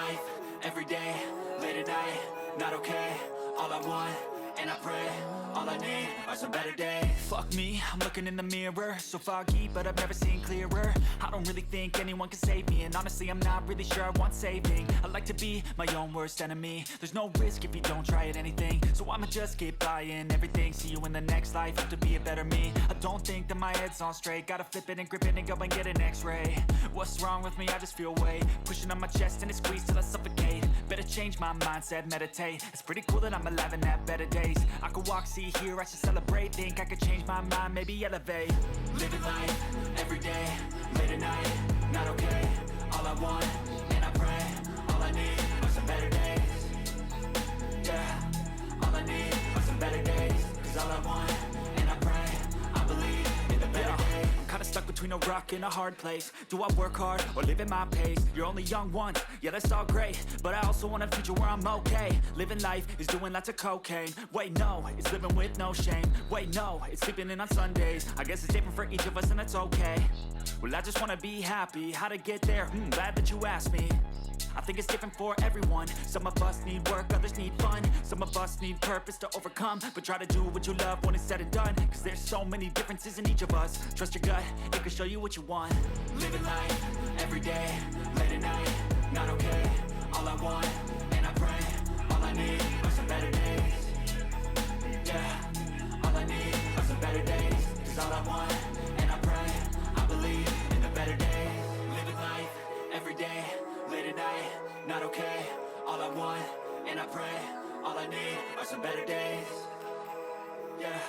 life, everyday, late at night, not okay. All I want, and I pray, all I need are some better days. Fuck me, I'm looking in the mirror, so foggy, but I've never seen clearer. I don't really think anyone can save me, and honestly I'm not really sure I want saving. I like to be my own worst enemy. There's no risk if you don't try at anything, so I'ma just keep buying everything. See you in the next life, have to be a better me. I don't think that my head's on straight, gotta flip it and grip it and go and get an x-ray. What's wrong with me? I just feel weight pushing on my chest and it squeezes till I suffocate. Better change my mindset, meditate. It's pretty cool that I'm alive and have better days. I could walk, see, hear, I should celebrate. Think I could change my mind, maybe elevate. Living life, everyday, late at night, not okay. All I want, and I pray, all I need are some better days. Yeah, all I need are some better days. Cause all I want, and I pray, I believe in the better days. I'm kinda stuck between a rock and a hard place. Do I work hard or live at my pace? You're only young once, yeah that's all great, but I also want a future where I'm okay. Living life is doing lots of cocaine. Wait no, it's living with no shame. Wait no, it's sleeping in on Sundays. I guess it's different for each of us and that's okay. Well I just wanna be happy, how to get there? Glad that you asked me. I think it's different for everyone. Some of us need work, others need fun. Some of us need purpose to overcome. But try to do what you love when it's said and done. Cause there's so many differences in each of us. Trust your gut, it can show you what you want. Living life, everyday, late at night, not okay. All I want, and I pray, all I need are some better days. Yeah, all I need are some better days. Cause all I want, and I pray, I believe in the better days. Living life, everyday, late at night, not okay. All I want, and I pray, all I need are some better days. Yeah,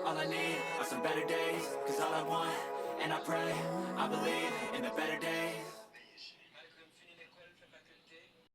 all I need are some better days. Cause all I want, and I pray, I believe in the better days.